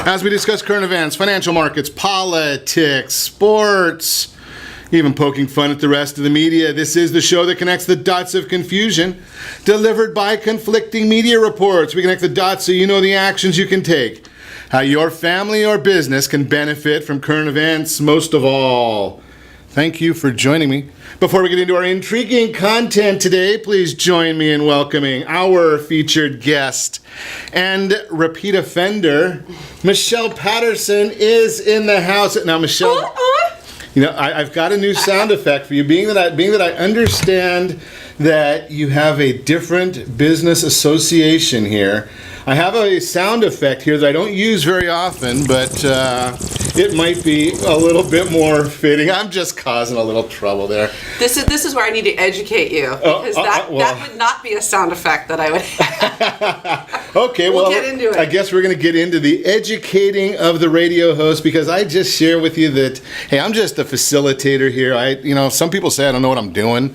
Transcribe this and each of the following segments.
as we discuss current events, financial markets, politics, sports, even poking fun at the rest of the media. This is the show that connects the dots of confusion, delivered by conflicting media reports. We connect the dots so you know the actions you can take, how your family or business can benefit from current events. Most of all, thank you for joining me. Before we get into our intriguing content today, please join me in welcoming our featured guest and repeat offender. Michelle Patterson is in the house. Now, Michelle, you know, I've got a new sound effect for you. Being that I understand that you have a different business association here, I have a sound effect here that I don't use very often, but it might be a little bit more fitting. I'm just causing a little trouble there. This is where I need to educate you, because that would not be a sound effect that I would have. Okay, we'll get into it. I guess we're going to get into the educating of the radio host, because I just share with you that, hey, I'm just a facilitator here. Some people say I don't know what I'm doing.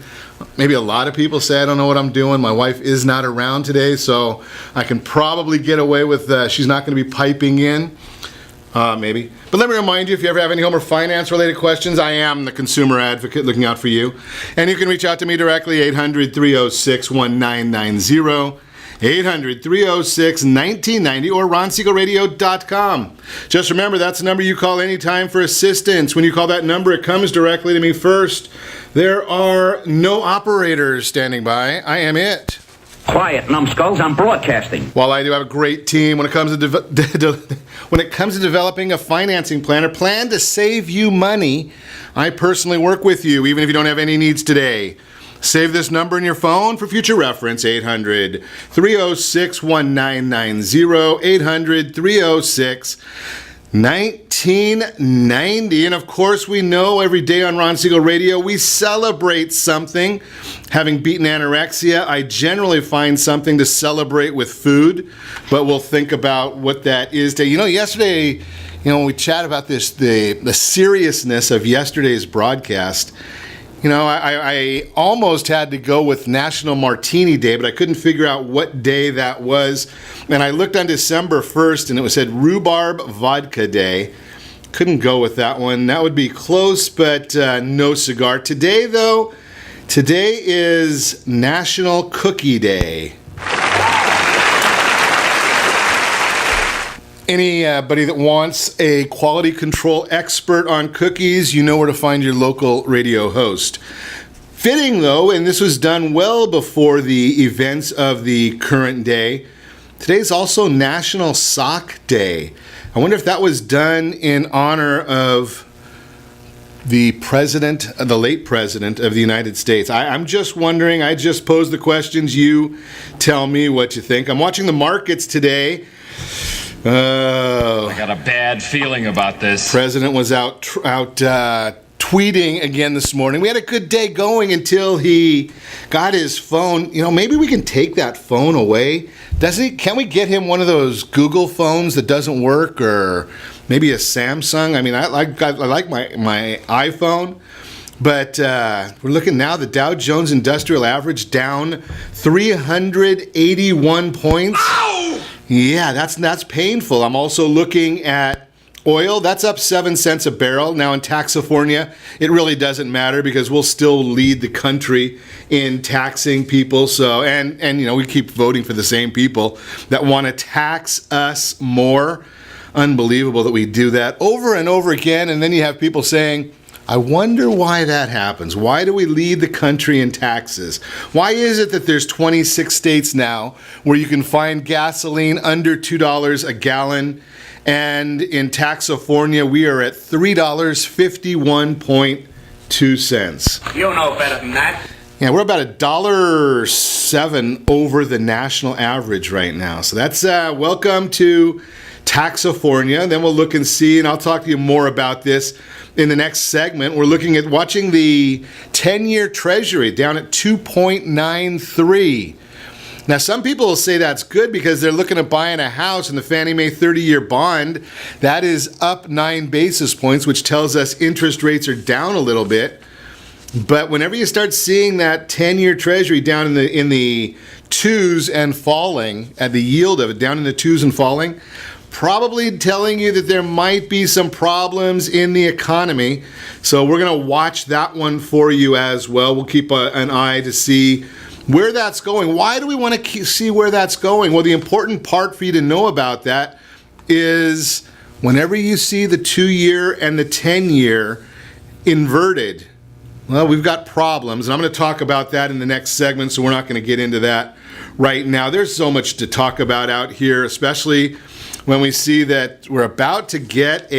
Maybe a lot of people say I don't know what I'm doing. My wife is not around today, so I can probably get away with she's not going to be piping in. Maybe. But let me remind you, if you ever have any home or finance related questions, I am the consumer advocate looking out for you. And you can reach out to me directly, 800-306-1990. 800-306-1990 or ronsiegelradio.com. Just remember, that's the number you call anytime for assistance. When you call that number, it comes directly to me first. There are no operators standing by. I am it. Quiet, numbskulls, I'm broadcasting. While I do have a great team when it comes to developing a financing plan or plan to save you money, I personally work with you, even if you don't have any needs today. Save this number in your phone for future reference, 800-306-1990, 800-306-1990. And of course, we know every day on Ron Siegel Radio, we celebrate something. Having beaten anorexia, I generally find something to celebrate with food, but we'll think about what that is today. Yesterday, when we chat about this, the seriousness of yesterday's broadcast, I almost had to go with National Martini Day, but I couldn't figure out what day that was. And I looked on December 1st, and it said Rhubarb Vodka Day. Couldn't go with that one. That would be close, but no cigar. Today is National Cookie Day. Anybody that wants a quality control expert on cookies, you know where to find your local radio host. Fitting though, and this was done well before the events of the current day, today's also National Sock Day. I wonder if that was done in honor of the late president of the United States. I'm just wondering. I just posed the questions. You tell me what you think. I'm watching the markets today. I got a bad feeling about this. President was out tweeting again this morning. We had a good day going until he got his phone. Maybe we can take that phone away. Can we get him one of those Google phones that doesn't work, or maybe a Samsung? I mean, I like my iPhone. But we're looking now, the Dow Jones Industrial Average down 381 points. Ow! Yeah, that's painful. I'm also looking at oil. That's up 7 cents a barrel. Now in Taxifornia, it really doesn't matter because we'll still lead the country in taxing people. So and we keep voting for the same people that want to tax us more. Unbelievable that we do that over and over again. And then you have people saying, I wonder why that happens. Why do we lead the country in taxes? Why is it that there's 26 states now where you can find gasoline under $2 a gallon, and in Taxifornia we are at $3.51.2? You know better than that. Yeah, we're about $1.07 over the national average right now. So that's welcome to Taxifornia. Then we'll look and see, and I'll talk to you more about this in the next segment. We're looking at watching the 10-year Treasury down at 2.93. Now, some people will say that's good because they're looking at buying a house, and the Fannie Mae 30-year bond, that is up 9 basis points, which tells us interest rates are down a little bit. But whenever you start seeing that 10-year Treasury down in the twos and falling, at the yield of it down in the twos and falling, probably telling you that there might be some problems in the economy. So we're going to watch that one for you as well. We'll keep an eye to see where that's going. Why do we want to see where that's going? Well, the important part for you to know about that is whenever you see the 2-year and the 10-year inverted, well, we've got problems. And I'm going to talk about that in the next segment, so we're not going to get into that right now. There's so much to talk about out here, especially when we see that we're about to get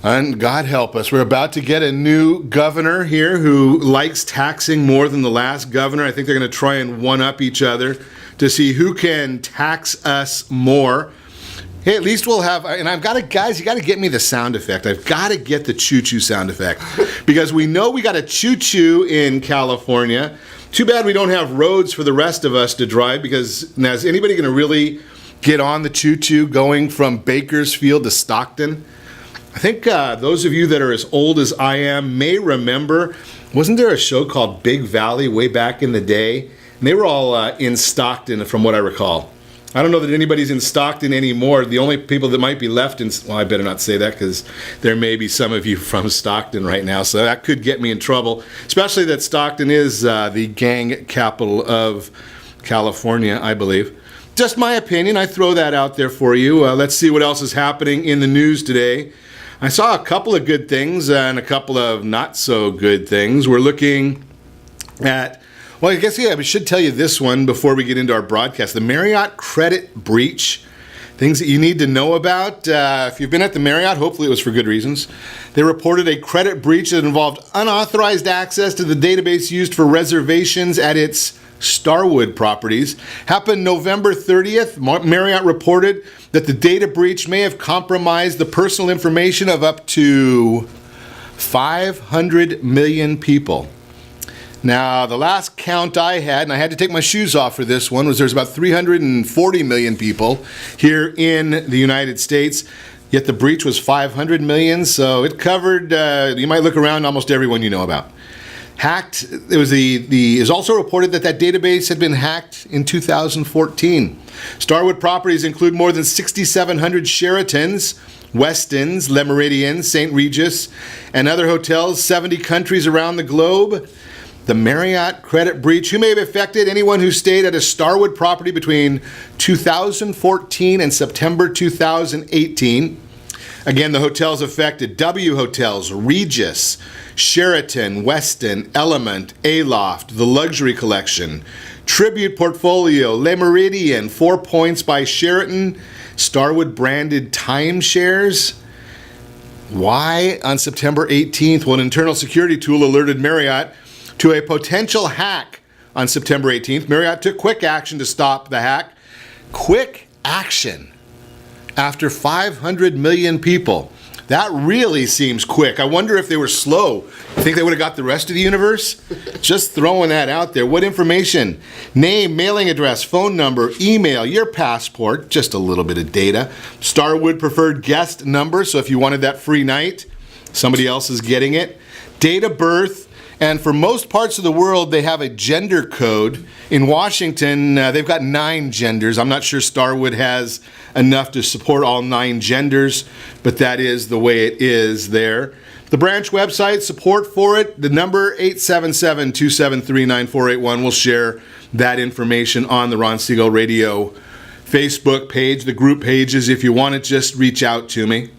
and God help us, we're about to get a new governor here who likes taxing more than the last governor. I think they're going to try and one-up each other to see who can tax us more. Hey, at least we'll have, and I've got to, guys, you got to get me the sound effect. I've got to get the choo-choo sound effect because we know we got a choo-choo in California. Too bad we don't have roads for the rest of us to drive, because now is anybody going to really get on the choo-choo going from Bakersfield to Stockton? I think those of you that are as old as I am may remember, wasn't there a show called Big Valley way back in the day? And they were all in Stockton, from what I recall. I don't know that anybody's in Stockton anymore. The only people that might be left in, well, I better not say that because there may be some of you from Stockton right now, so that could get me in trouble, especially that Stockton is the gang capital of California, I believe. Just my opinion. I throw that out there for you. Let's see what else is happening in the news today. I saw a couple of good things and a couple of not so good things. We're looking at, well, I guess, yeah, we should tell you this one before we get into our broadcast. The Marriott credit breach. Things that you need to know about. If you've been at the Marriott, hopefully it was for good reasons. They reported a credit breach that involved unauthorized access to the database used for reservations at its Starwood properties. Happened November 30th. Marriott reported that the data breach may have compromised the personal information of up to 500 million people. Now, the last count I had, and I had to take my shoes off for this one, was there's about 340 million people here in the United States, yet the breach was 500 million, so it covered, you might look around, almost everyone you know about. Hacked, it was is also reported that database had been hacked in 2014. Starwood properties include more than 6,700 Sheratons, Westins, Le Méridien, St. Regis, and other hotels, 70 countries around the globe. The Marriott credit breach, who may have affected anyone who stayed at a Starwood property between 2014 and September 2018. Again, the hotels affected: W Hotels, Regis, Sheraton, Westin, Element, Aloft, the Luxury Collection, Tribute Portfolio, Le Méridien, 4 Points by Sheraton, Starwood branded timeshares. Why on September 18th? Well, an internal security tool alerted Marriott to a potential hack on September 18th. Marriott took quick action to stop the hack. Quick action after 500 million people. That really seems quick. I wonder if they were slow. You think they would have got the rest of the universe? Just throwing that out there. What information? Name, mailing address, phone number, email, your passport, just a little bit of data. Starwood preferred guest number, so if you wanted that free night, somebody else is getting it. Date of birth. And for most parts of the world, they have a gender code. In Washington, they've got 9 genders. I'm not sure Starwood has enough to support all 9 genders, but that is the way it is there. The branch website, support for it, the number 877-273-9481. We'll share that information on the Ron Siegel Radio Facebook page, the group pages. If you want to just reach out to me.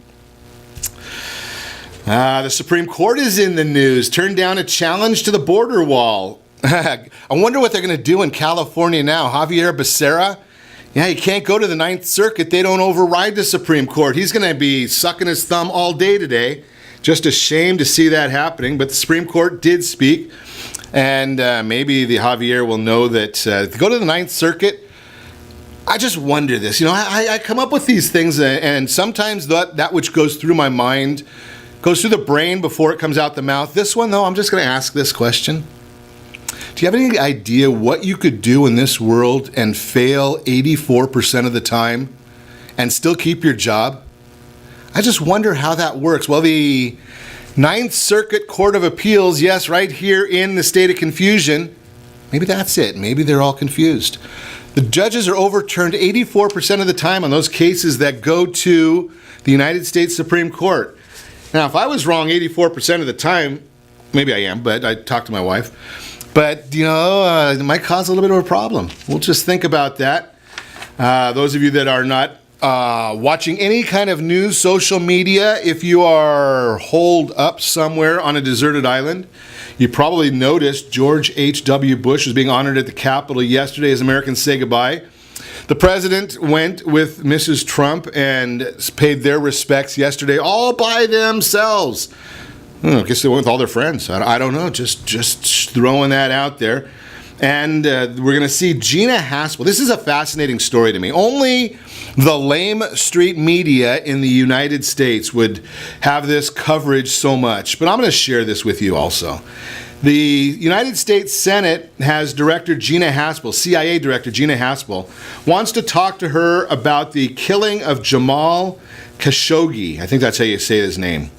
The Supreme Court is in the news. Turned down a challenge to the border wall. I wonder what they're going to do in California now. Javier Becerra, yeah, he can't go to the Ninth Circuit. They don't override the Supreme Court. He's going to be sucking his thumb all day today. Just a shame to see that happening. But the Supreme Court did speak. And maybe the Javier will know that to go to the Ninth Circuit, I just wonder this. You know, I come up with these things, and sometimes that which goes through my mind goes through the brain before it comes out the mouth. This one, though, I'm just going to ask this question. Do you have any idea what you could do in this world and fail 84% of the time and still keep your job? I just wonder how that works. Well, the Ninth Circuit Court of Appeals, yes, right here in the state of confusion, Maybe that's it. Maybe they're all confused. The judges are overturned 84% of the time on those cases that go to the United States Supreme Court. Now, if I was wrong 84% of the time, maybe I am, but I talked to my wife. But, it might cause a little bit of a problem. We'll just think about that. Those of you that are not watching any kind of news, social media, if you are holed up somewhere on a deserted island, you probably noticed George H.W. Bush was being honored at the Capitol yesterday as Americans say goodbye. The president went with Mrs. Trump and paid their respects yesterday all by themselves. I guess they went with all their friends. I don't know, just throwing that out there. And we're going to see Gina Haspel. This is a fascinating story to me. Only the lame street media in the United States would have this coverage so much. But I'm going to share this with you also. The United States Senate has Director Gina Haspel, CIA Director Gina Haspel, wants to talk to her about the killing of Jamal Khashoggi. I think that's how you say his name.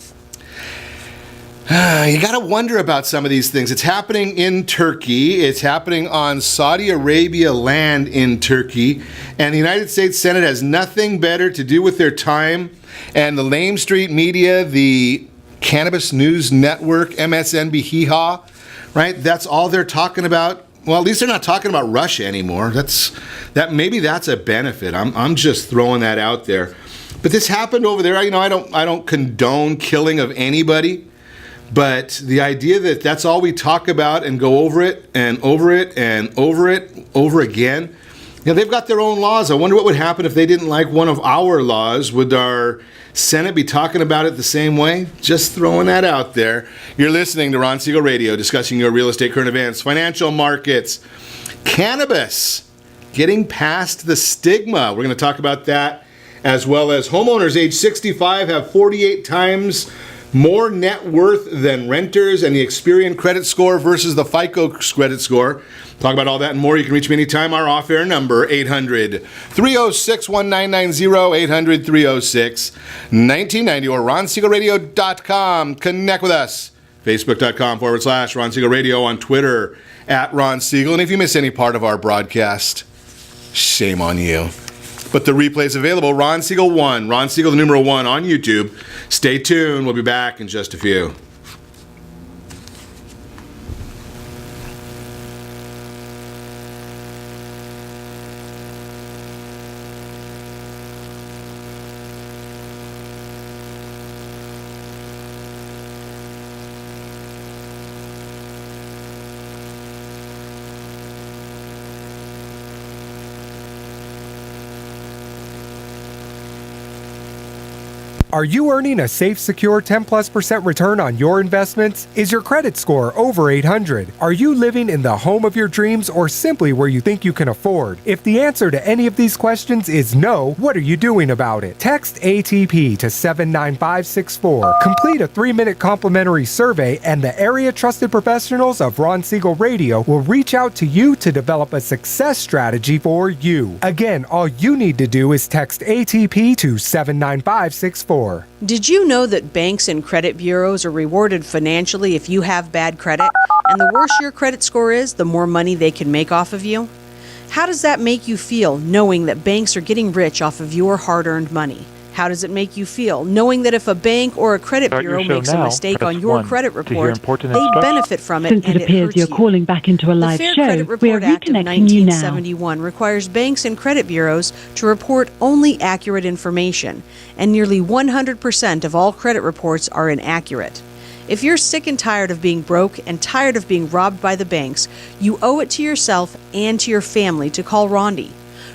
You got to wonder about some of these things. It's happening in Turkey. It's happening on Saudi Arabia land in Turkey. And the United States Senate has nothing better to do with their time. And the lame street media, the Cannabis News Network, MSNBC, right? That's all they're talking about. Well, at least they're not talking about Russia anymore. Maybe that's a benefit. I'm just throwing that out there. But this happened over there. I don't condone killing of anybody. But the idea that that's all we talk about and go over it and over it and over it over again, they've got their own laws. I wonder what would happen if they didn't like one of our laws. Would our Senate be talking about it the same way? Just throwing that out there. You're listening to Ron Siegel Radio, discussing your real estate current events, financial markets, cannabis, getting past the stigma. We're going to talk about that, as well as homeowners age 65 have 48 times more net worth than renters, and the Experian credit score versus the FICO credit score. Talk about all that and more. You can reach me anytime. Our off-air number, 800-306-1990, 800-306-1990, or RonSiegelRadio.com. Connect with us. Facebook.com/Ron Siegel Radio, on Twitter @Ron Siegel. And if you miss any part of our broadcast, shame on you. But the replay is available. Ron Siegel 1, Ron Siegel the numeral 1 on YouTube. Stay tuned. We'll be back in just a few. Are you earning a safe, secure 10+% return on your investments? Is your credit score over 800? Are you living in the home of your dreams, or simply where you think you can afford? If the answer to any of these questions is no, what are you doing about it? Text ATP to 79564. Complete a 3-minute complimentary survey, and the area trusted professionals of Ron Siegel Radio will reach out to you to develop a success strategy for you. Again, all you need to do is text ATP to 79564. Did you know that banks and credit bureaus are rewarded financially if you have bad credit? And the worse your credit score is, the more money they can make off of you? How does that make you feel, knowing that banks are getting rich off of your hard-earned money? How does it make you feel, knowing that if a bank or a credit bureau makes a mistake on your credit report, they benefit from it Since and it appears you're calling back into a live the Fair show, Credit we're Report Act of reconnecting you now. 1971 requires banks and credit bureaus to report only accurate information, and nearly 100% of all credit reports are inaccurate. If you're sick and tired of being broke and tired of being robbed by the banks, you owe it to yourself and to your family to call Rondi.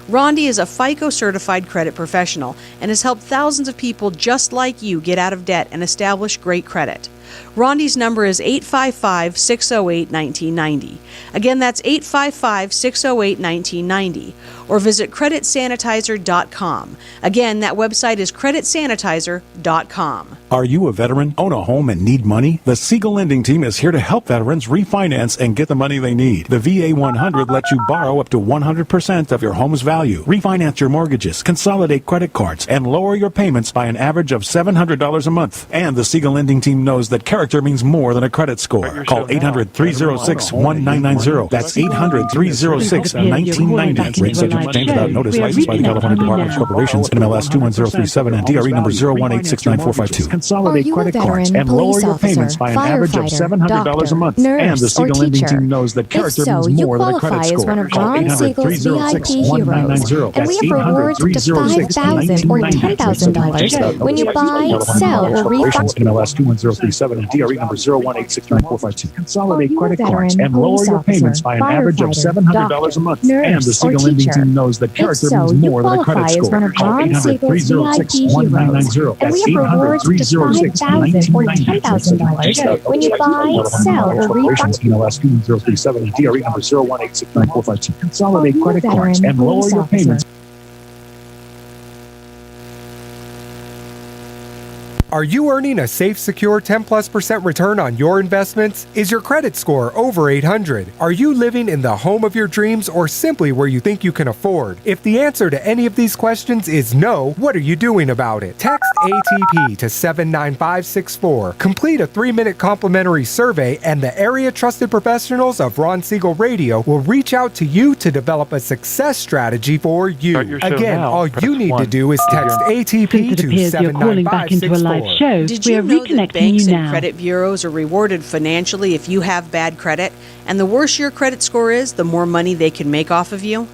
Rondi is a FICO certified credit professional and has helped thousands of people just like you get out of debt and establish great credit. Rondi's number is 855-608-1990. Again, that's 855-608-1990. Or visit creditsanitizer.com. Again, that website is creditsanitizer.com. Are you a veteran, own a home, and need money? The Siegel Lending Team is here to help veterans refinance and get the money they need. The VA 100 lets you borrow up to 100% of your home's value, refinance your mortgages, consolidate credit cards, and lower your payments by an average of $700 a month. And the Siegel Lending Team knows that that character means more than a credit score. Call 800-306-1990. That's 800-306-1990. Rates subject to change without notice. Licensed by the California Department of Corporations, NMLS 21037 and DRE number 0186945. Consolidate credit cards and lower your payments by an average of $700 a month. And the Siegel Lending Team knows that character means more than a credit score. Call 800-306-1990. And we have rewards up to $5,000 or $10,000 when you buy, sell, or refinance. NMLS 21037 and DRE number 0186945. Consolidate credit cards and lower your payments by an average of $700 a month. And the Siegel Lending Team knows that character means more than a credit score. Call 800-306-1990. And we have rewards up to $5,000 or $10,000 when you buy, sell, or refinance. NMLS 21037 and DRE number 0186945. Consolidate credit cards and lower your payments. Are you earning a safe, secure 10+% return on your investments? Is your credit score over 800? Are you living in the home of your dreams or simply where you think you can afford? If the answer to any of these questions is no, what are you doing about it? Text ATP to 79564. Complete a 3-minute complimentary survey and the area trusted professionals of Ron Siegel Radio will reach out to you to develop a success strategy for you. Again, all you need to do is text ATP to 79564. Show. Did we you are know that reconnecting banks you and now. credit bureaus are rewarded financially if you have bad credit? And the worse your credit score is, the more money they can make off of you?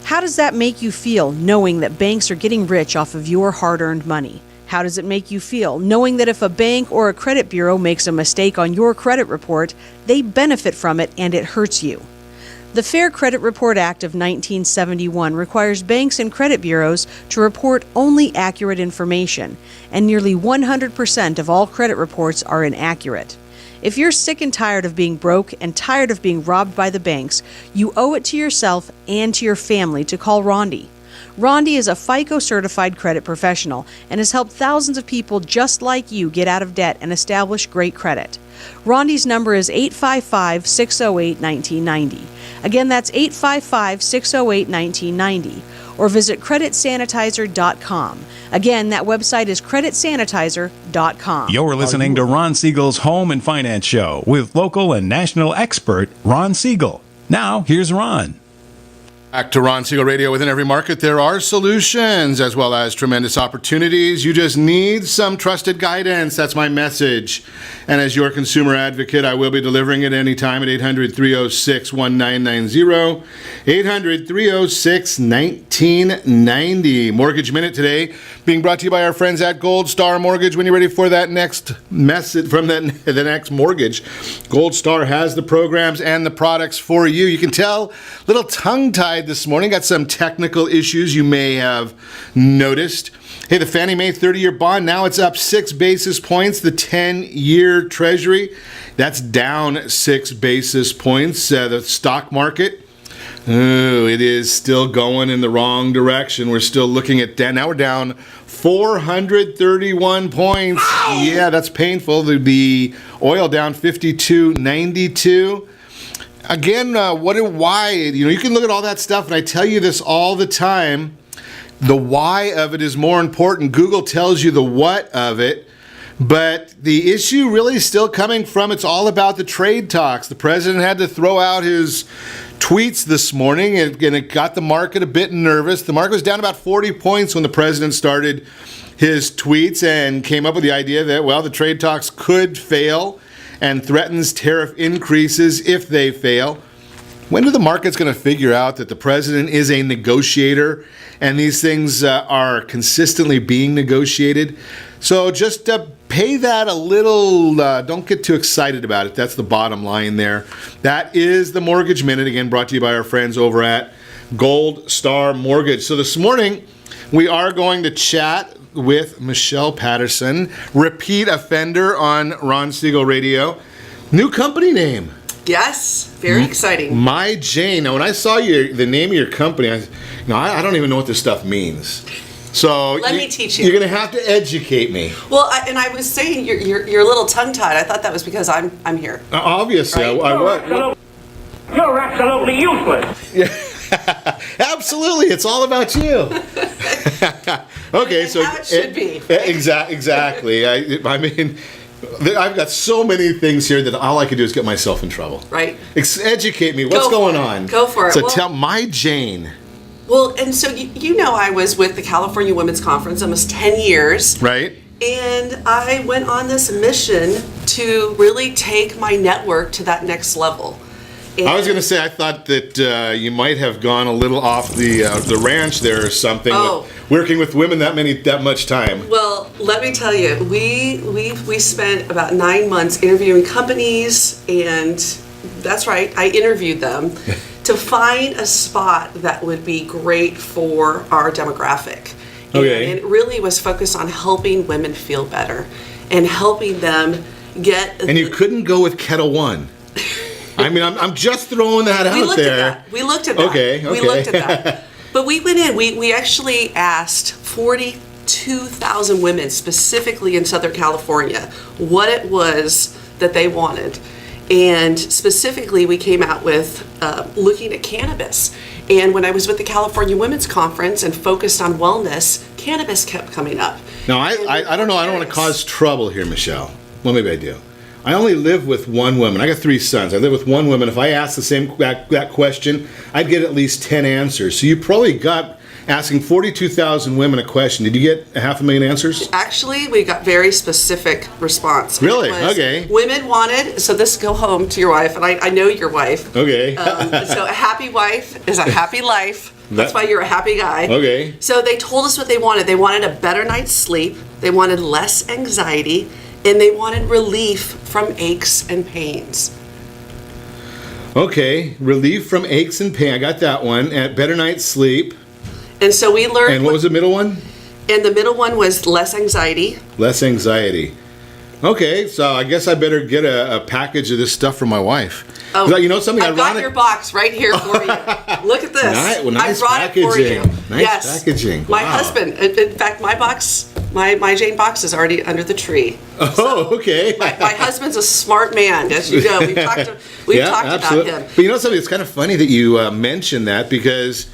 How does that make you feel, knowing that banks are getting rich off of your hard-earned money? How does it make you feel, knowing that if a bank or a credit bureau makes a mistake on your credit report, they benefit from it and it hurts you? The Fair Credit Report Act of 1971 requires banks and credit bureaus to report only accurate information, and nearly 100% of all credit reports are inaccurate. If you're sick and tired of being broke and tired of being robbed by the banks, you owe it to yourself and to your family to call Rondi. Rondi is a FICO-certified credit professional and has helped thousands of people just like you get out of debt and establish great credit. Rondi's number is 855-608-1990. Again, that's 855-608-1990. Or visit creditsanitizer.com. Again, that website is creditsanitizer.com. You're listening to Ron Siegel's Home and Finance Show with local and national expert Ron Siegel. Now, here's Ron. Back to Ron Siegel Radio. Within every market, there are solutions as well as tremendous opportunities. You just need some trusted guidance. That's my message. And as your consumer advocate, I will be delivering it anytime at 800-306-1990. 800-306-1990. Mortgage Minute today being brought to you by our friends at Gold Star Mortgage. When you're ready for that next message from the next mortgage, Gold Star has the programs and the products for you. You can tell, little tongue-tied this morning. Got some technical issues you may have noticed. Hey, the Fannie Mae 30-year bond, now it's up 6 basis points. The 10-year Treasury, that's down 6 basis points. The stock market, it is still going in the wrong direction. We're still looking at that. Now we're down 431 points. Yeah, that's painful. The oil down 52.92. Again, why? You can look at all that stuff, and I tell you this all the time. The why of it is more important. Google tells you the what of it, but the issue really is still coming from, it's all about the trade talks. The president had to throw out his tweets this morning, and it got the market a bit nervous. The market was down about 40 points when the president started his tweets and came up with the idea that, well, the trade talks could fail and threatens tariff increases if they fail. When are the markets going to figure out that the president is a negotiator and these things are consistently being negotiated? So just pay that a little, don't get too excited about it. That's the bottom line there. That is the Mortgage Minute, again brought to you by our friends over at Gold Star Mortgage. So this morning we are going to chat with Michelle Patterson, repeat offender on Ron Siegel Radio. New company name. Yes, very exciting. My Jane. Now, when I saw the name of your company, I don't even know what this stuff means. So let me teach you. You're going to have to educate me. Well, I was saying you're a little tongue-tied. I thought that was because I'm here. Obviously, right? I was. You're absolutely useless. Yeah. Absolutely, it's all about you. Okay, and so how it should be. Exactly. I mean, I've got so many things here that all I can do is get myself in trouble. Right. Educate me. What's going on? Go for it. So Well, tell my Jane. Well, and so you know I was with the California Women's Conference almost 10 years. Right. And I went on this mission to really take my network to that next level. And I was going to say, I thought that you might have gone a little off the ranch there or something. Oh. With working with women that much time. Well, let me tell you, we spent about 9 months interviewing companies, and that's right, I interviewed them to find a spot that would be great for our demographic. Okay. And it really was focused on helping women feel better and helping them get. And you couldn't go with Kettle One. I mean, I'm just throwing that out there. We looked at that. Okay. We looked at that. But we went in. We actually asked 42,000 women, specifically in Southern California, what it was that they wanted. And specifically, we came out with looking at cannabis. And when I was with the California Women's Conference and focused on wellness, cannabis kept coming up. Now, I don't know. I don't want to cause trouble here, Michelle. Well, maybe I do. I only live with one woman. I got 3 sons. I live with one woman. If I asked the same that question, I'd get at least 10 answers. So you probably got asking 42,000 women a question. Did you get 500,000 answers? Actually, we got very specific response. Really? It was, Okay. Women wanted, so this go home to your wife, and I know your wife. Okay. So a happy wife is a happy life. That's why you're a happy guy. Okay. So they told us what they wanted. They wanted a better night's sleep. They wanted less anxiety. And they wanted relief from aches and pains. Okay. Relief from aches and pain. I got that one. And better night's sleep. And so we learned. And what was the middle one? And the middle one was less anxiety. Less anxiety. Okay, so I guess I better get a package of this stuff for my wife. Oh, you know something I've got your box right here for you. Look at this. Nice I brought packaging. it for you. Nice yes. packaging. My Wow. husband. In fact, my box, my Jane box is already under the tree. Oh, okay. My husband's a smart man, as you know. We've talked about him. But you know something? It's kind of funny that you mentioned that because,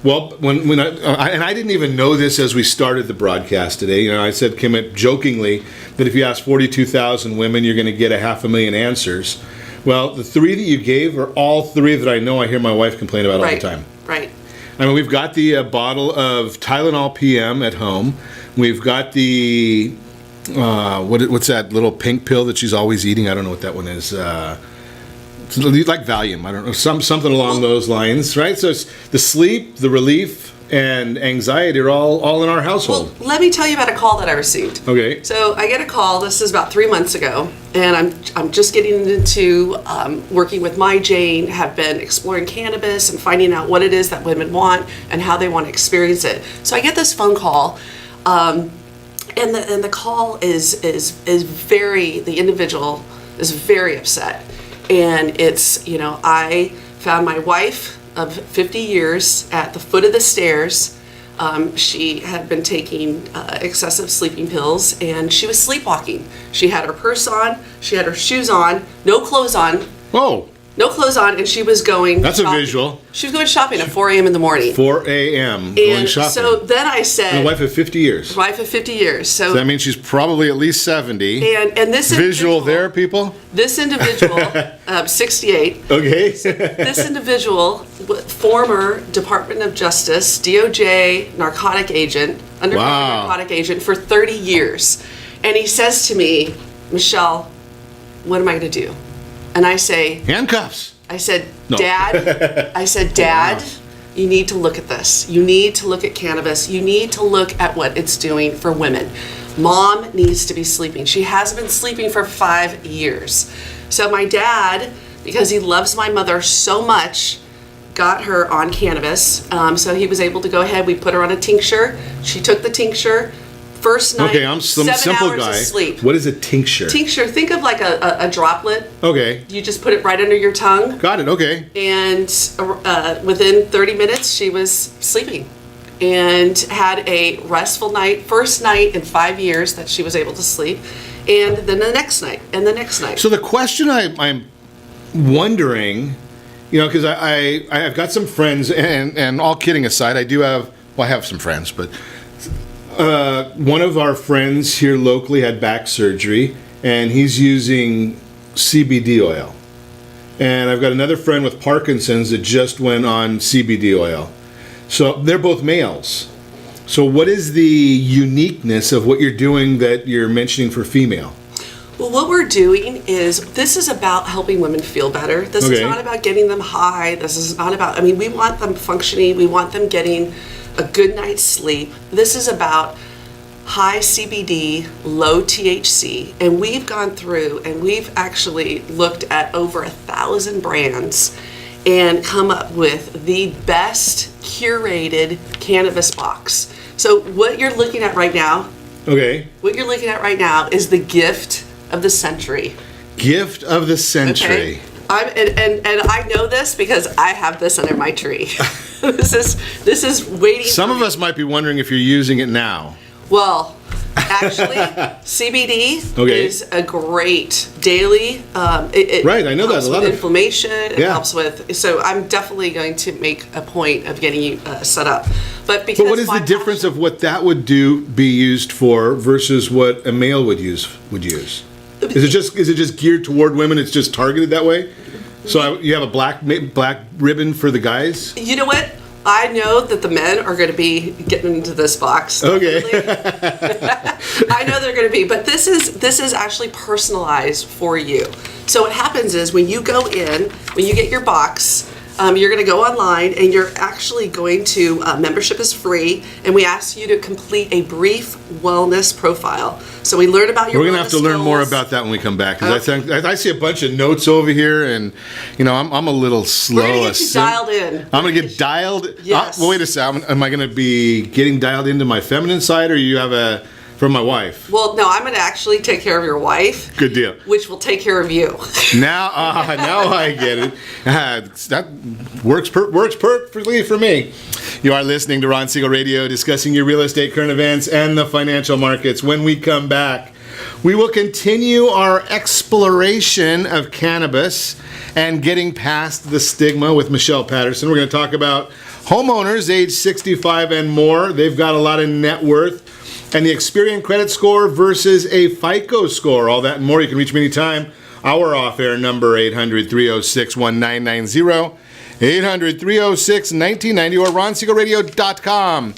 well, when I didn't even know this as we started the broadcast today. You know, I said, Kim, jokingly that if you ask 42,000 women, you're going to get 500,000 answers. Well, the 3 that you gave are all 3 that I know I hear my wife complain about all the time. Right. I mean, we've got the bottle of Tylenol PM at home. We've got the what's that little pink pill that she's always eating? I don't know what that one is. It's like Valium. I don't know, something along those lines, right? So it's the sleep, the relief, and anxiety are all in our household. Well, let me tell you about a call that I received. Okay. So I get a call. This is about 3 months ago, and I'm just getting into working with my Jane. Have been exploring cannabis and finding out what it is that women want and how they want to experience it. So I get this phone call, and the call is very, the individual is very upset, and it's, you know, I found my wife of 50 years at the foot of the stairs. She had been taking excessive sleeping pills, and she was sleepwalking. She had her purse on, she had her shoes on, no clothes on. Whoa. No clothes on, and she was going That's shopping. a visual. She was going shopping at 4 a.m. in the morning. 4 a.m. going shopping. So then I said... And a wife of 50 years. Wife of 50 years. So that means she's probably at least 70. And this visual there, people? This individual, 68. Okay. This individual, former Department of Justice, DOJ narcotic agent, undercover narcotic agent for 30 years. And he says to me, Michelle, what am I going to do? And I say... Handcuffs. I said, No. Dad, Wow. you need to look at this. You need to look at cannabis. You need to look at what it's doing for women. Mom needs to be sleeping. She hasn't been sleeping for 5 years. So my dad, because he loves my mother so much, got her on cannabis. So he was able to go ahead. We put her on a tincture. She took the tincture. First night, okay, I'm some 7 simple hours guy. of sleep. What is a tincture? Tincture, think of like a droplet. Okay. You just put it right under your tongue. Got it, okay. And within 30 minutes, she was sleeping and had a restful night. First night in 5 years that she was able to sleep. And then the next night, and the next night. So the question I'm wondering, you know, because I've got some friends, and all kidding aside, I have some friends, but one of our friends here locally had back surgery, and he's using CBD oil. And I've got another friend with Parkinson's that just went on CBD oil. So they're both males. So what is the uniqueness of what you're doing that you're mentioning for female? Well, what we're doing is, this is about helping women feel better. This is not about getting them high. This is not about, we want them functioning. We want them getting a good night's sleep. This is about high CBD, low THC. And we've gone through and we've actually looked at over 1,000 brands and come up with the best curated cannabis box. So what you're looking at right now, what you're looking at right now is the gift of the century. Gift of the century. Okay? And I know this because I have this under my tree. This is waiting. Some of us might be wondering if you're using it now. Well, actually, CBD is a great daily. It I know that. A lot of of inflammation. It helps with. So I'm definitely going to make a point of getting you set up. But what is the difference of what that would be used for versus what a male would use? Is it just geared toward women? It's just targeted that way. So you have a black ribbon for the guys. You know what? I know that the men are going to be getting into this box. Okay. I know they're going to be, but this is actually personalized for you. So what happens is when you go in, when you get your box, you're going to go online and you're actually going to, membership is free, and we ask you to complete a brief wellness profile. So we learn about your We're going to have to learn more about that when we come back. Because I see a bunch of notes over here, and, I'm a little slow. We're going to get you dialed in. I'm going to get dialed? Yes. Well, wait a second. Am I going to be getting dialed into my feminine side, or you have from my wife? Well, no, I'm going to actually take care of your wife. Good deal. Which will take care of you. Now I get it. That works perfectly for me. You are listening to Ron Siegel Radio, discussing your real estate, current events, and the financial markets. When we come back, we will continue our exploration of cannabis and getting past the stigma with Michelle Patterson. We're going to talk about homeowners age 65 and more. They've got a lot of net worth. And the Experian credit score versus a FICO score. All that and more. You can reach me anytime. Our off-air number, 800-306-1990. 800-306-1990 or RonSiegelRadio.com.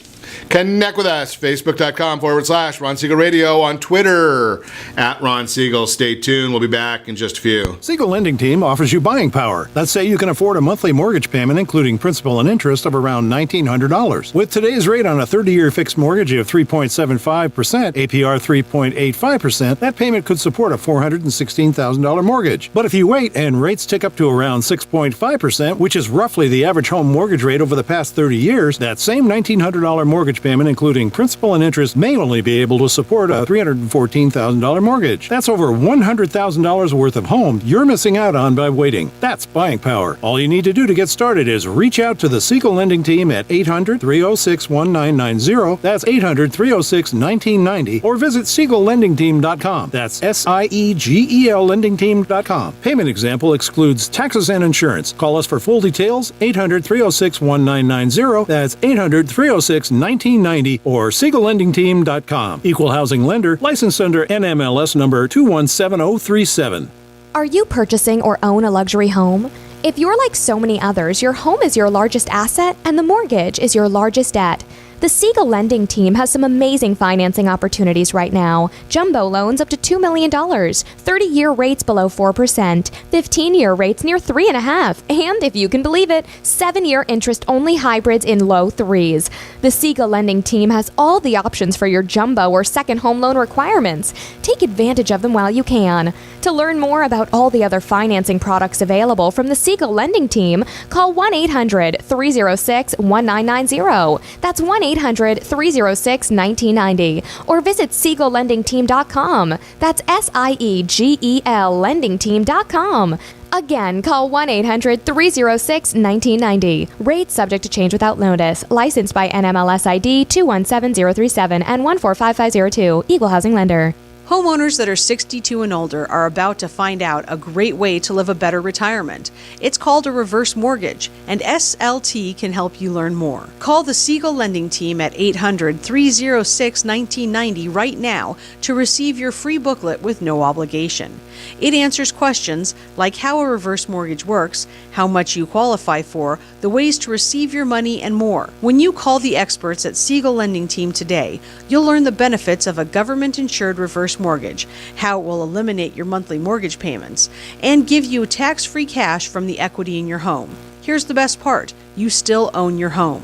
Connect with us, Facebook.com/Ron Siegel Radio, on Twitter @Ron Siegel. Stay tuned. We'll be back in just a few. Siegel Lending Team offers you buying power. Let's say you can afford a monthly mortgage payment, including principal and interest, of around $1,900. With today's rate on a 30-year fixed mortgage of 3.75%, APR 3.85%, that payment could support a $416,000 mortgage. But if you wait and rates tick up to around 6.5%, which is roughly the average home mortgage rate over the past 30 years, that same $1,900 mortgage payment, including principal and interest, may only be able to support a $314,000 mortgage. That's over $100,000 worth of home you're missing out on by waiting. That's buying power. All you need to do to get started is reach out to the Siegel Lending Team at 800-306-1990. That's 800-306-1990. Or visit SiegelLendingTeam.com. That's SIEGEL LendingTeam.com. Payment example excludes taxes and insurance. Call us for full details, 800-306-1990. That's 800-306-1990 or SiegelLendingTeam.com. Equal housing lender, licensed under NMLS number 217037. Are you purchasing or own a luxury home? If you're like so many others, your home is your largest asset and the mortgage is your largest debt. The Siegel Lending Team has some amazing financing opportunities right now. Jumbo loans up to $2 million, 30-year rates below 4%, 15-year rates near 3.5%, and if you can believe it, 7-year interest-only hybrids in low 3s. The Siegel Lending Team has all the options for your jumbo or second home loan requirements. Take advantage of them while you can. To learn more about all the other financing products available from the Siegel Lending Team, call 1-800-306-1990. That's 1-800-306-1990. Or visit SiegelLendingTeam.com. That's SIEGEL LendingTeam.com. Again, call 1-800-306-1990. Rates subject to change without notice. Licensed by NMLS ID 217037 and 145502. Equal housing lender. Homeowners that are 62 and older are about to find out a great way to live a better retirement. It's called a reverse mortgage, and SLT can help you learn more. Call the Siegel Lending Team at 800-306-1990 right now to receive your free booklet with no obligation. It answers questions like how a reverse mortgage works, how much you qualify for, the ways to receive your money, and more. When you call the experts at Siegel Lending Team today, you'll learn the benefits of a government-insured reverse mortgage, how it will eliminate your monthly mortgage payments, and give you tax-free cash from the equity in your home. Here's the best part: you still own your home.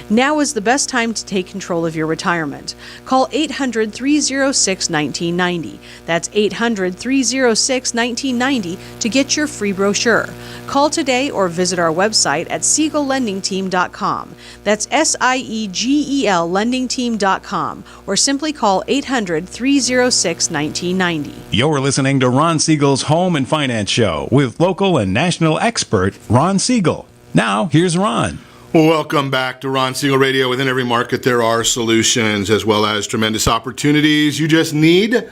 Now is the best time to take control of your retirement. Call 800-306-1990. That's 800-306-1990 to get your free brochure. Call today or visit our website at SiegelLendingTeam.com. That's SIEGEL LendingTeam.com, or simply call 800-306-1990. You're listening to Ron Siegel's Home and Finance Show with local and national expert Ron Siegel. Now, here's Ron. Welcome back to Ron Siegel Radio. Within every market, there are solutions as well as tremendous opportunities. You just need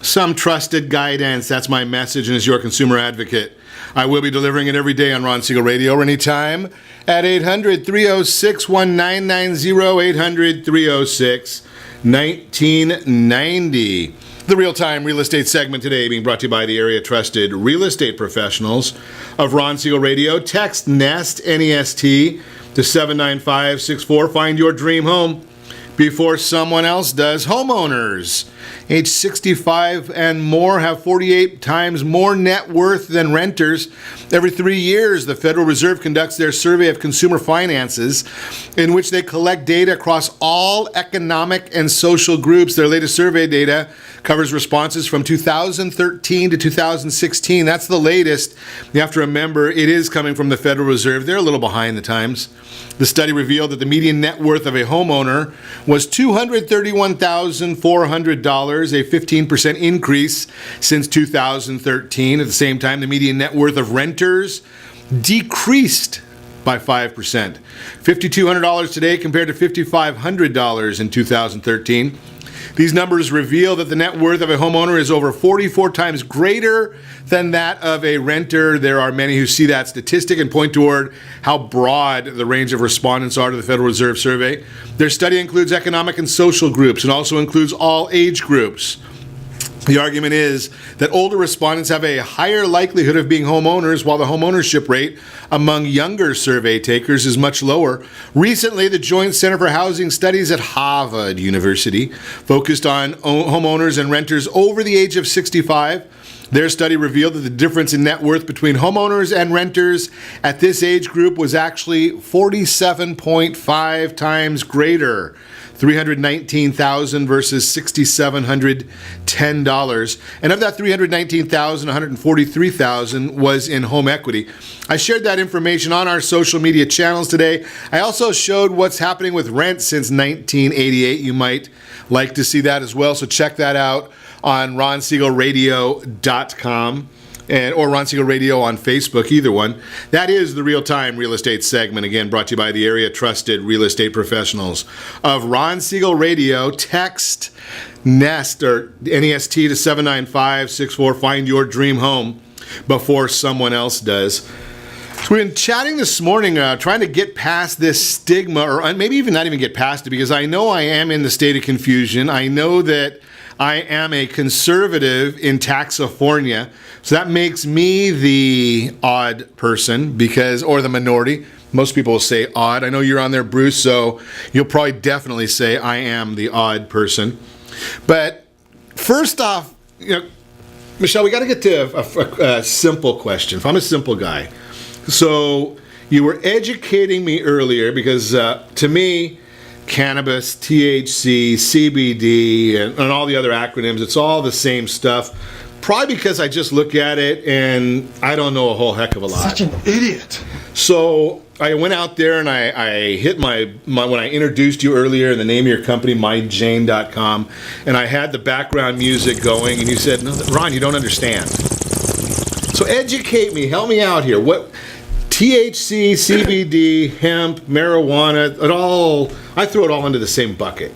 some trusted guidance. That's my message, and as your consumer advocate, I will be delivering it every day on Ron Siegel Radio or anytime at 800-306-1990, 800-306-1990. The real-time real estate segment today being brought to you by the area trusted real estate professionals of Ron Siegel Radio. Text NEST, N-E-S-T, to 79564. Find your dream home before someone else does. Homeowners, age 65 and more, have 48 times more net worth than renters. Every 3 years, the Federal Reserve conducts their survey of consumer finances, in which they collect data across all economic and social groups. Their latest survey data covers responses from 2013 to 2016. That's the latest. You have to remember, it is coming from the Federal Reserve. They're a little behind the times. The study revealed that the median net worth of a homeowner was $231,400, a 15% increase since 2013. At the same time, the median net worth of renters decreased by 5%. $5,200 today compared to $5,500 in 2013. These numbers reveal that the net worth of a homeowner is over 44 times greater than that of a renter. There are many who see that statistic and point toward how broad the range of respondents are to the Federal Reserve survey. Their study includes economic and social groups and also includes all age groups. The argument is that older respondents have a higher likelihood of being homeowners, while the homeownership rate among younger survey takers is much lower. Recently, the Joint Center for Housing Studies at Harvard University focused on homeowners and renters over the age of 65. Their study revealed that the difference in net worth between homeowners and renters at this age group was actually 47.5 times greater. $319,000 versus $6,710. And of that $319,000, $143,000 was in home equity. I shared that information on our social media channels today. I also showed what's happening with rent since 1988. You might like to see that as well, so check that out on RonSiegelRadio.com. Or Ron Siegel Radio on Facebook, either one. That is the real-time real estate segment, again, brought to you by the area trusted real estate professionals of Ron Siegel Radio. Text NEST, or NEST, to 79564. Find your dream home before someone else does. So we've been chatting this morning, trying to get past this stigma, or maybe even not even get past it, because I know I am in the state of confusion. I know that I am a conservative in Taxifornia, so that makes me the odd person, or the minority. Most people will say odd. I know you're on there, Bruce, so you'll probably definitely say I am the odd person. But first off, Michelle, we got to get to a simple question. If I'm a simple guy, so you were educating me earlier, because to me, cannabis, THC, CBD, and all the other acronyms, it's all the same stuff. Probably because I just look at it and I don't know a whole heck of a lot. Such an idiot. So I went out there and I hit my when I introduced you earlier, the name of your company, myjane.com, and I had the background music going, and you said, "No, Ron, you don't understand." So educate me, help me out here. What THC, CBD, hemp, marijuana, I throw it all into the same bucket.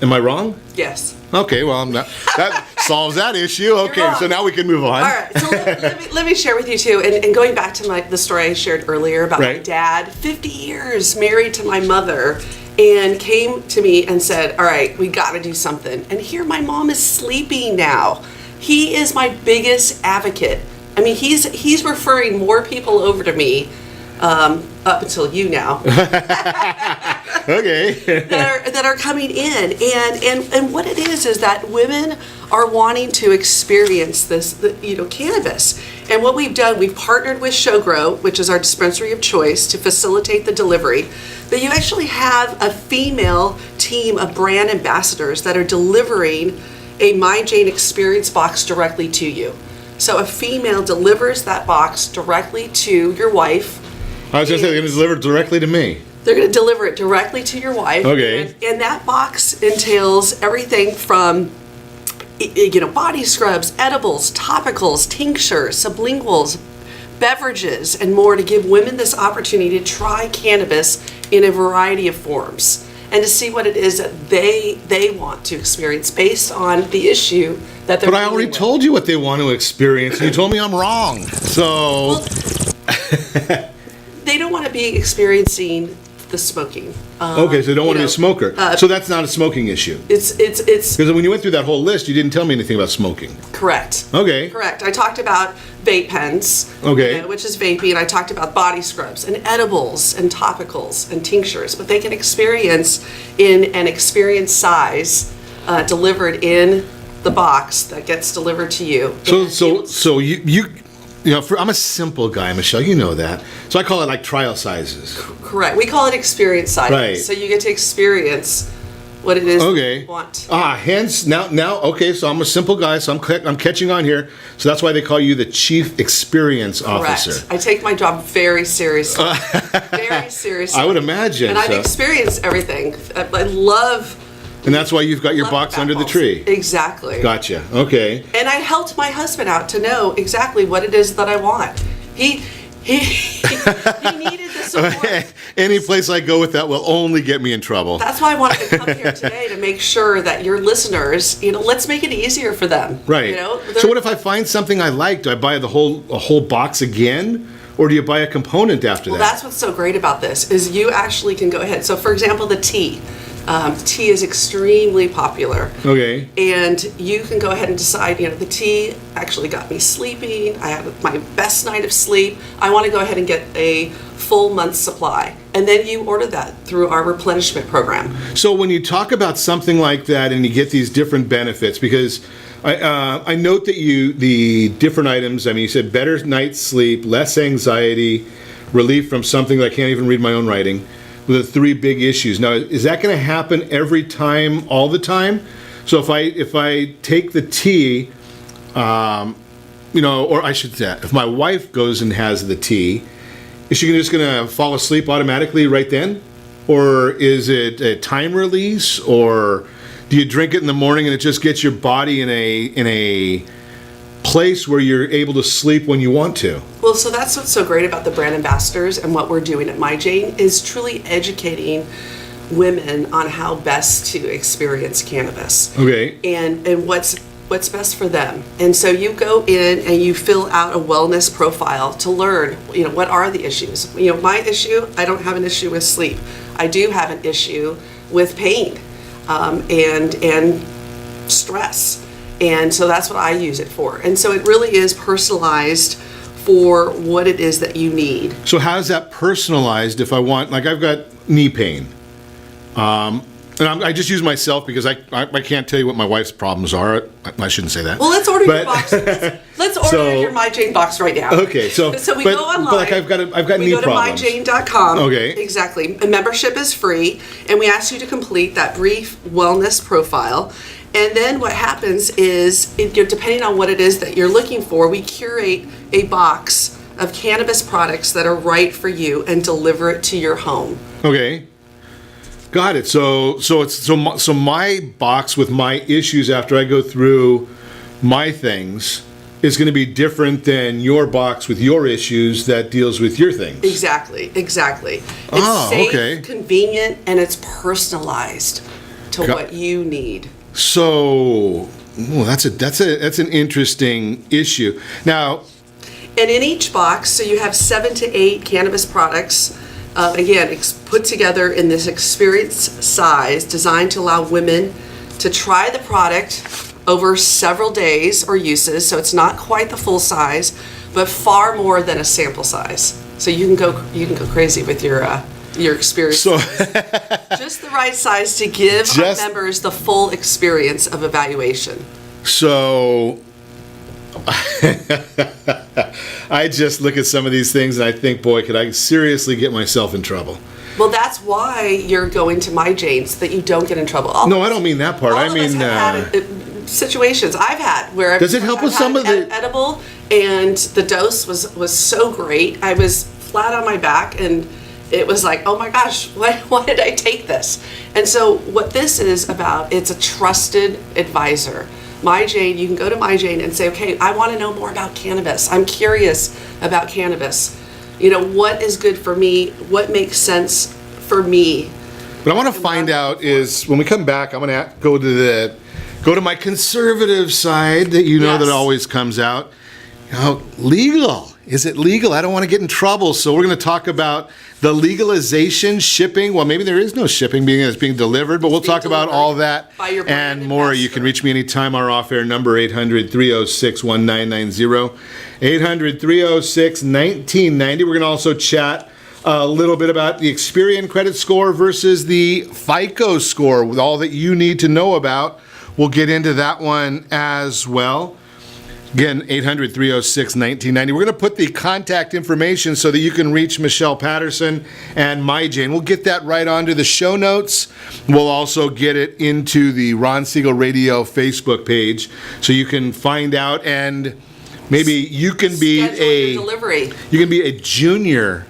Am I wrong? Yes. Okay, well, that solves that issue. Okay, so now we can move on. All right, so let me share with you too, and going back to the story I shared earlier about my dad, 50 years married to my mother, and came to me and said, all right, we got to do something. And here my mom is sleeping now. He is my biggest advocate. I mean, he's referring more people over to me, up until you now. Okay. that are coming in, and what it is that women are wanting to experience this, cannabis. And what we've done, we've partnered with ShowGrow, which is our dispensary of choice, to facilitate the delivery. But you actually have a female team of brand ambassadors that are delivering a My Jane experience box directly to you. So a female delivers that box directly to your wife. I was just saying, they're going to deliver it directly to me. They're going to deliver it directly to your wife. Okay. And that box entails everything from, body scrubs, edibles, topicals, tinctures, sublinguals, beverages, and more to give women this opportunity to try cannabis in a variety of forms and to see what it is that they want to experience based on the issue that they're. But I already told you what they want to experience, and you told me I'm wrong. So. Well, they don't want to be experiencing the smoking. Okay, so they don't want to be a smoker. So that's not a smoking issue. It's because when you went through that whole list, you didn't tell me anything about smoking. Correct. Okay. Correct. I talked about vape pens, okay, which is vaping. I talked about body scrubs and edibles and topicals and tinctures, but they can experience in an experience size delivered in the box that gets delivered to you. So you I'm a simple guy, Michelle. You know that. So I call it like trial sizes. Correct. We call it experience sizes. Right. So you get to experience what it is that you want. Hence now. Okay, so I'm a simple guy, so I'm catching on here. So that's why they call you the Chief Experience Officer. Correct. I take my job very seriously. Very seriously. I would imagine. And I've experienced everything. I love. And that's why you've got your box under the tree. Exactly. Gotcha. Okay. And I helped my husband out to know exactly what it is that I want. He needed the support. Any place I go with that will only get me in trouble. That's why I wanted to come here today to make sure that your listeners, let's make it easier for them. Right. So what if I find something I like? Do I buy a whole box again? Or do you buy a component after that? Well, that's what's so great about this, is you actually can go ahead. So for example, the tea. Tea is extremely popular. Okay. And you can go ahead and decide, the tea actually got me sleeping. I had my best night of sleep. I want to go ahead and get a full month's supply. And then you order that through our replenishment program. So when you talk about something like that and you get these different benefits, because I note that the different items, you said better night's sleep, less anxiety, relief from something that I can't even read my own writing. The three big issues. Now, is that going to happen every time, all the time? So if I take the tea, or I should say, if my wife goes and has the tea, is she just going to fall asleep automatically right then? Or is it a time release? Or do you drink it in the morning and it just gets your body in a place where you're able to sleep when you want to? Well, so that's what's so great about the brand ambassadors and what we're doing at My Jane is truly educating women on how best to experience cannabis. Okay. And what's best for them. And so you go in and you fill out a wellness profile to learn, what are the issues. My issue, I don't have an issue with sleep. I do have an issue with pain and stress. And so that's what I use it for. And so it really is personalized for what it is that you need. So how's that personalized if I want, I've got knee pain. And I just use myself because I can't tell you what my wife's problems are. I shouldn't say that. Well, let's order your box. Let's order your My Jane box right now. Okay, so we go online. But I've got knee problems. We go to myjane.com. Okay. Exactly. A membership is free, and we ask you to complete that brief wellness profile. And then what happens is, depending on what it is that you're looking for, we curate a box of cannabis products that are right for you and deliver it to your home. Okay. Got it. So my box with my issues after I go through my things is going to be different than your box with your issues that deals with your things. Exactly. It's safe, convenient, and it's personalized to what you need. So, that's an interesting issue. Now, and in each box, so you have 7 to 8 cannabis products, again, put together in this experience size, designed to allow women to try the product over several days or uses. So it's not quite the full size, but far more than a sample size. So you can go crazy with your experience. So just the right size to give our members the full experience of evaluation. So I just look at some of these things and I think, boy, could I seriously get myself in trouble? Well, that's why you're going to My Jane, so that you don't get in trouble. No, I don't mean that part. I mean situations I've had where does it help with some of the edible, and the dose was so great. I was flat on my back, and it was like, oh my gosh, why did I take this? And so what this is about, it's a trusted advisor. My Jane, you can go to My Jane and say, okay, I want to know more about cannabis. I'm curious about cannabis. You know, what is good for me? What makes sense for me? What I want to find out is, when we come back, I'm going to go to my conservative side that that always comes out. Legal. Is it legal? I don't want to get in trouble. So we're going to talk about the legalization, shipping. Well, maybe there is no shipping it's being delivered, but we'll talk about all that and more. You can reach me anytime. Our off-air number, 800-306-1990. 800-306-1990. We're going to also chat a little bit about the Experian credit score versus the FICO score, with all that you need to know about. We'll get into that one as well. Again, 800-306-1990. We're going to put the contact information so that you can reach Michelle Patterson and My Jane. We'll get that right onto the show notes. We'll also get it into the Ron Siegel Radio Facebook page so you can find out, and maybe you can be a junior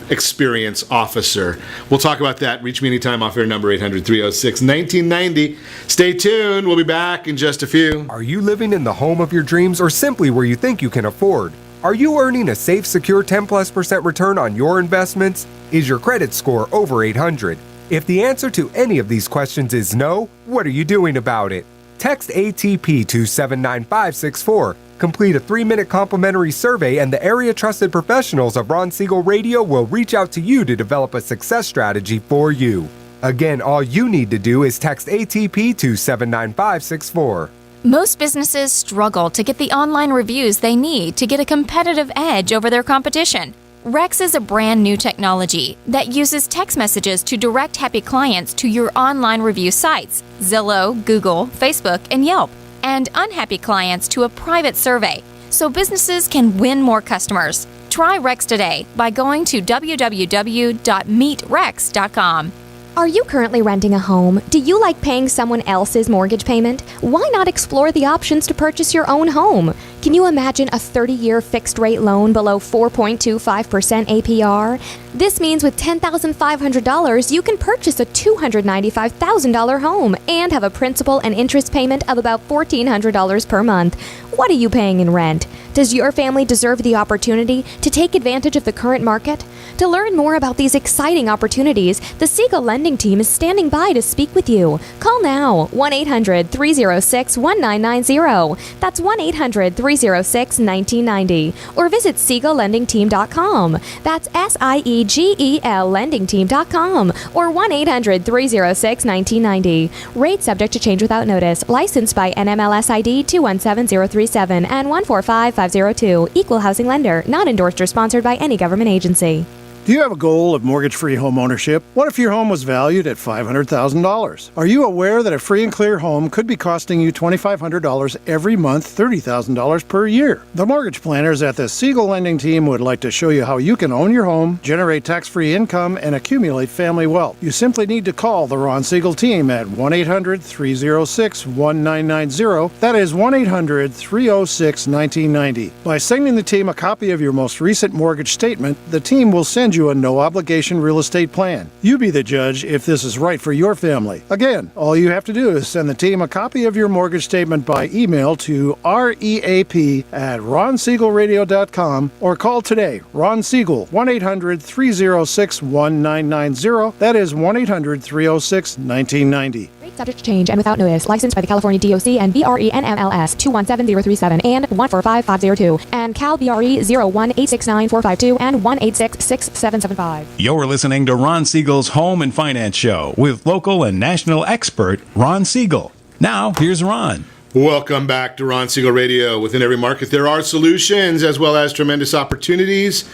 experience officer. We'll talk about that. Reach me anytime. Off-air number 800-306-1990. Stay tuned. We'll be back in just a few. Are you living in the home of your dreams, or simply where you think you can afford? Are you earning a safe, secure 10+% return on your investments? Is your credit score over 800? If the answer to any of these questions is no, what are you doing about it? Text ATP to 79564. Complete a 3-minute complimentary survey, and the area-trusted professionals of Ron Siegel Radio will reach out to you to develop a success strategy for you. Again, all you need to do is text ATP to 79564. Most businesses struggle to get the online reviews they need to get a competitive edge over their competition. Rex is a brand new technology that uses text messages to direct happy clients to your online review sites, Zillow, Google, Facebook, and Yelp, and unhappy clients to a private survey, so businesses can win more customers. Try Rex today by going to www.meetrex.com. Are you currently renting a home? Do you like paying someone else's mortgage payment? Why not explore the options to purchase your own home? Can you imagine a 30-year fixed-rate loan below 4.25% APR? This means with $10,500, you can purchase a $295,000 home and have a principal and interest payment of about $1,400 per month. What are you paying in rent? Does your family deserve the opportunity to take advantage of the current market? To learn more about these exciting opportunities, the Siegel Lending Team is standing by to speak with you. Call now, 1-800-306-1990. That's 1-800-306-1990. Or visit SiegelLendingTeam.com. That's SIEGEL LendingTeam.com. Or 1-800-306-1990. Rate subject to change without notice. Licensed by NMLS ID 217037 and 145502. Equal housing lender. Not endorsed or sponsored by any government agency. Do you have a goal of mortgage-free home ownership? What if your home was valued at $500,000? Are you aware that a free and clear home could be costing you $2,500 every month, $30,000 per year? The mortgage planners at the Siegel Lending Team would like to show you how you can own your home, generate tax-free income, and accumulate family wealth. You simply need to call the Ron Siegel Team at 1-800-306-1990. That is 1-800-306-1990. By sending the team a copy of your most recent mortgage statement, the team will send you a no-obligation real estate plan. You be the judge if this is right for your family. Again, all you have to do is send the team a copy of your mortgage statement by email to reap@ronsiegelradio.com or call today. Ron Siegel, 1-800-306-1990. That is 1-800-306-1990. Subject to change and without notice. Licensed by the California DOC and BRE NMLS 217037 and 145502 and Cal BRE 01869452 and 1866775. You're listening to Ron Siegel's Home and Finance Show with local and national expert Ron Siegel. Now, here's Ron. Welcome back to Ron Siegel Radio. Within every market, there are solutions as well as tremendous opportunities.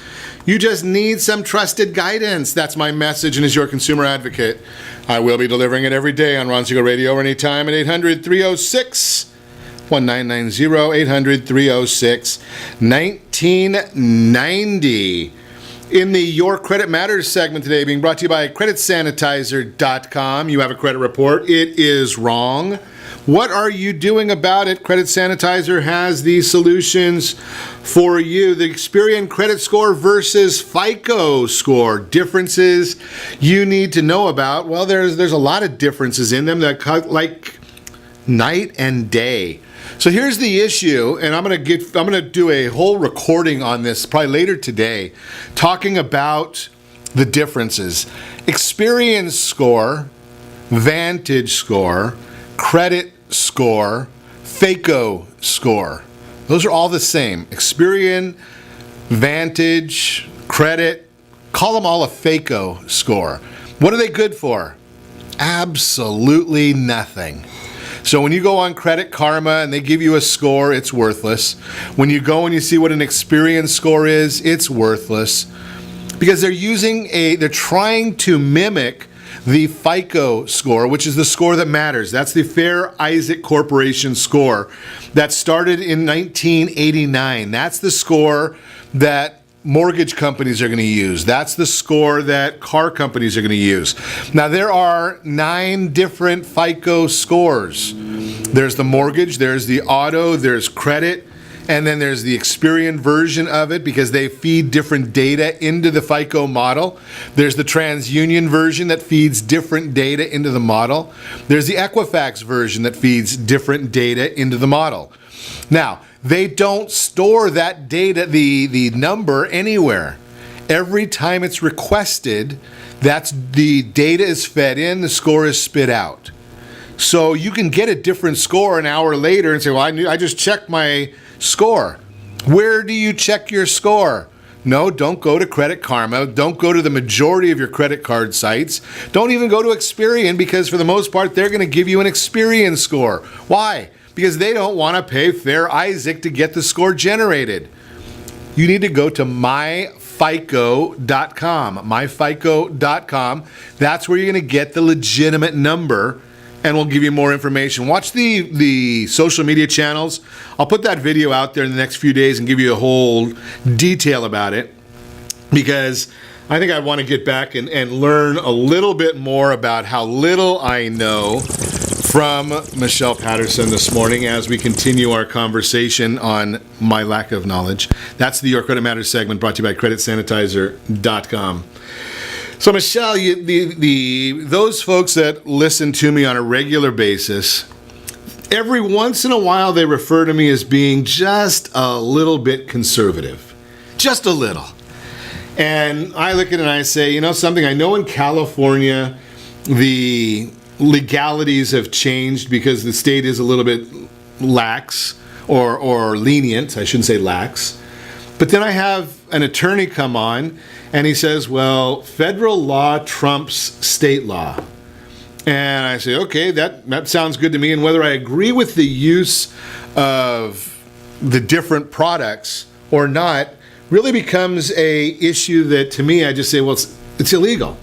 You just need some trusted guidance. That's my message, and as your consumer advocate, I will be delivering it every day on Ron Siegel Radio or anytime at 800-306-1990, 800-306-1990. In the Your Credit Matters segment today, being brought to you by CreditSanitizer.com. You have a credit report. It is wrong. What are you doing about it? Credit Sanitizer has these solutions for you. The Experian credit score versus FICO score. Differences you need to know about. Well, there's a lot of differences in them that cut like night and day. So here's the issue, and I'm going to do a whole recording on this probably later today, talking about the differences. Experian score, Vantage score, credit score, FICO score. Those are all the same. Experian, Vantage, credit, call them all a FICO score. What are they good for? Absolutely nothing. So when you go on Credit Karma and they give you a score, it's worthless. When you go and you see what an Experian score is, it's worthless. Because they're trying to mimic the FICO score, which is the score that matters. That's the Fair Isaac Corporation score that started in 1989. That's the score that mortgage companies are going to use. That's the score that car companies are going to use. Now, there are 9 different FICO scores. There's the mortgage, there's the auto, there's credit, and then there's the Experian version of it because they feed different data into the FICO model. There's the TransUnion version that feeds different data into the model. There's the Equifax version that feeds different data into the model. Now, they don't store that data, the number, anywhere. Every time it's requested, the data is fed in, the score is spit out. So you can get a different score an hour later and say, well, I just checked my score. Where do you check your score? No, don't go to Credit Karma. Don't go to the majority of your credit card sites. Don't even go to Experian because for the most part, they're going to give you an Experian score. Why? Because they don't want to pay Fair Isaac to get the score generated. You need to go to myfico.com. Myfico.com. That's where you're going to get the legitimate number, and we'll give you more information. Watch the social media channels. I'll put that video out there in the next few days and give you a whole detail about it, because I think I want to get back and learn a little bit more about how little I know from Michelle Patterson this morning as we continue our conversation on my lack of knowledge. That's the Your Credit Matters segment brought to you by CreditSanitizer.com. So Michelle, those folks that listen to me on a regular basis, every once in a while they refer to me as being just a little bit conservative. Just a little. And I look at it and I say, you know something, I know in California the legalities have changed because the state is a little bit lax or lenient, I shouldn't say lax. But then I have an attorney come on and he says, well, federal law trumps state law. And I say, okay, that sounds good to me. And whether I agree with the use of the different products or not really becomes a issue that to me, I just say, well, it's illegal.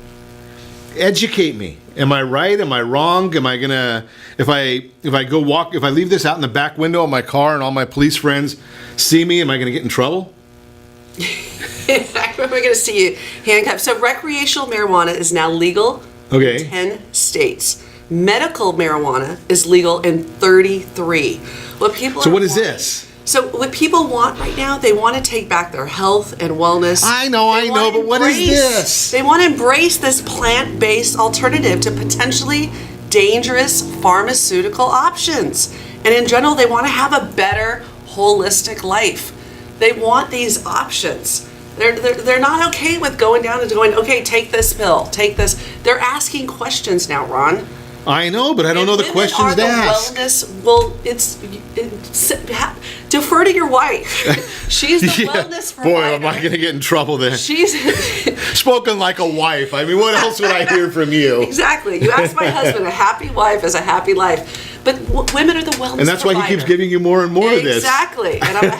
Educate me. Am I right? Am I wrong? Am I gonna, if I leave this out in the back window of my car and all my police friends see me, am I gonna get in trouble? We're going to see you handcuffed. So recreational marijuana is now legal in 10 states. Medical marijuana is legal in 33. What is this? So what people want right now, they want to take back their health and wellness. I know, but what is this? They want to embrace this plant-based alternative to potentially dangerous pharmaceutical options. And in general, they want to have a better holistic life. They want these options. They're not okay with going down and going, okay, take this pill, take this. They're asking questions now, Ron. I know, but I don't know the questions to ask. Wellness, well, defer to your wife. She's the wellness provider. Boy, am I going to get in trouble then. She's spoken like a wife. I mean, what else would I hear from you? Exactly. You ask my husband, a happy wife is a happy life. But women are the wellness And that's why he keeps giving you more and more of this. Exactly. And I'm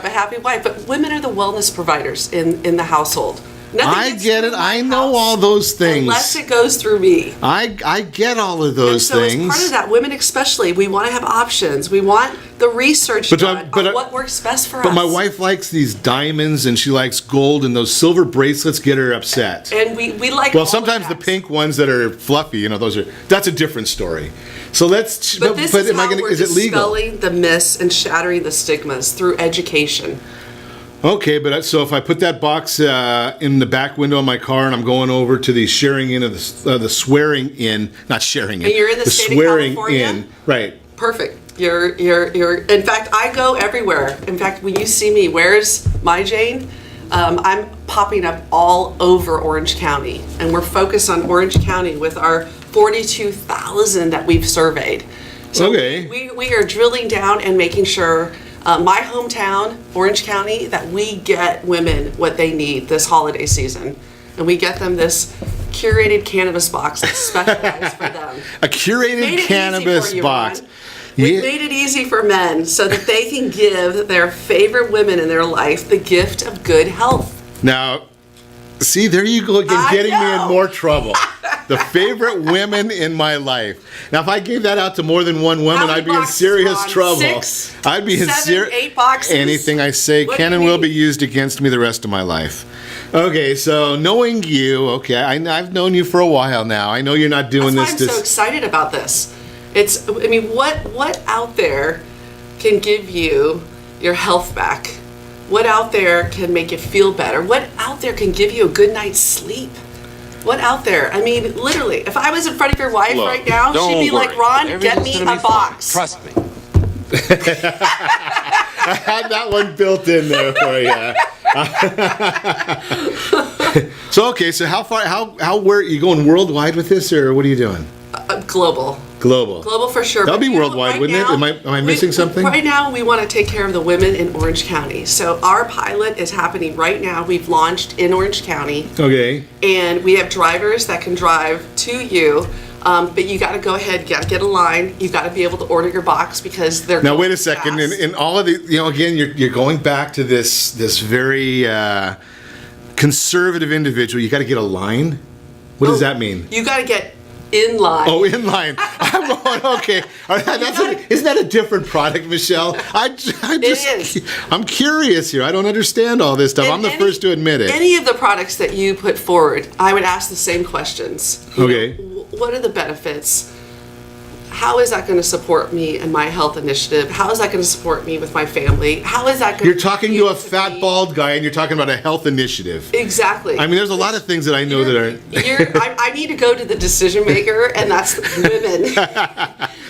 a happy wife. But women are the wellness providers in the household. I get it. I know all those things. Unless it goes through me. I get all of those things. So as part of that, women especially, we want to have options. We want the research done on what works best for us. But my wife likes these diamonds and she likes gold, and those silver bracelets get her upset. And we like. Well, sometimes the pink ones that are fluffy, that's a different story. So let's. But this is how we're dispelling the myths and shattering the stigmas through education. Okay, but so if I put that box in the back window of my car and I'm going over to the sharing in of the swearing in, not sharing in, and you're in the state swearing of California? in, right? Perfect. You're. In fact, I go everywhere. In fact, when you see me, where's my Jane? I'm popping up all over Orange County, and we're focused on Orange County with our 42,000 that we've surveyed. So okay. We are drilling down and making sure. My hometown, Orange County, that we get women what they need this holiday season. And we get them this curated cannabis box that's specialized for them. A curated cannabis box. We made it easy for men so that they can give their favorite women in their life the gift of good health. Now, see, there you go again, getting me in more trouble. The favorite women in my life. Now, if I gave that out to more than one woman, I'd be in serious trouble. 6, I'd be in 7, 8 boxes. Anything I say can and will be used against me the rest of my life. Okay, so knowing you, I've known you for a while now. I know you're not doing That's why I'm so excited about this. What out there can give you your health back? What out there can make you feel better? What out there can give you a good night's sleep? What out there? I mean, literally, if I was in front of your wife right now, she'd be like, Ron, get me a box. Trust me. I had that one built in there for you. So where you going worldwide with this, or what are you doing? Global. Global for sure. That'll be worldwide, wouldn't it? Am I missing something? Right now, we want to take care of the women in Orange County. So our pilot is happening right now. We've launched in Orange County. Okay. And we have drivers that can drive to you. But you got to go ahead, you got to get a line. You got to be able to order your box because they're now. Wait a second. In all of the, again, you're going back to this very conservative individual. You got to get a line. What does that mean? You got to get in line. Oh, in line. I'm going, okay. Isn't that a different product, Michelle? It is. I'm curious here. I don't understand all this stuff. I'm the first to admit it. Any of the products that you put forward, I would ask the same questions. Okay. What are the benefits? How is that going to support me and my health initiative? How is that going to support me with my family? How is that going You're talking to a fat, bald guy, and you're talking about a health initiative. Exactly. I mean, there's a lot of things that I know that are... I need to go to the decision maker, and that's women.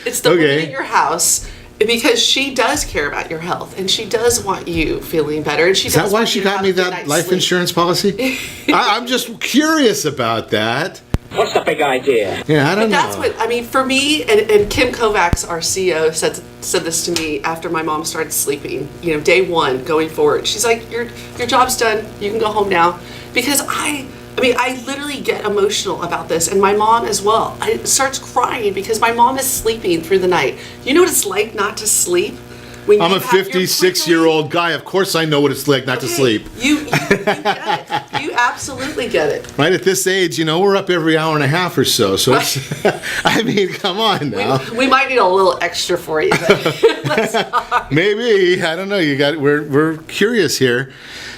It's the woman in your house, because she does care about your health, and she does want you feeling better. And is that why she got me that life insurance policy? I'm just curious about that. What's the big idea? Yeah, I don't know. That's what, for me, and Kim Kovacs, our CEO, said this to me after my mom started sleeping, day one, going forward. She's like, your job's done. You can go home now. Because I literally get emotional about this, and my mom as well. I starts crying because my mom is sleeping through the night. You know what it's like not to sleep? I'm a 56-year-old guy. Of course I know what it's like not to sleep. You get it. You absolutely get it. Right at this age, we're up every hour and a half or so. So it's, come on now. We might need a little extra for you. Maybe. I don't know. We're curious here.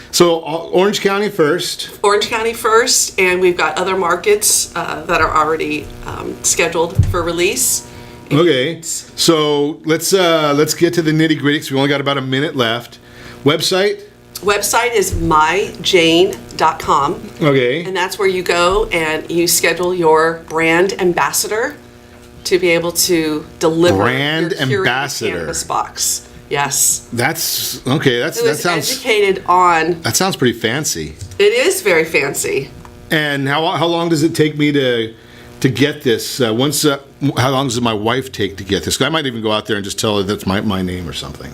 So Orange County first. Orange County first, and we've got other markets that are already scheduled for release. Okay, so let's get to the nitty gritty because we only got about a minute left. Website is myjane.com. Okay. And that's where you go and you schedule your brand ambassador to be able to deliver brand your ambassador cannabis box. Yes. That's okay. That sounds educated on. That sounds pretty fancy. It is very fancy. And how long does it take me to get this? Once how long does my wife take to get this? 'Cause I might even go out there and just tell her that's my name or something.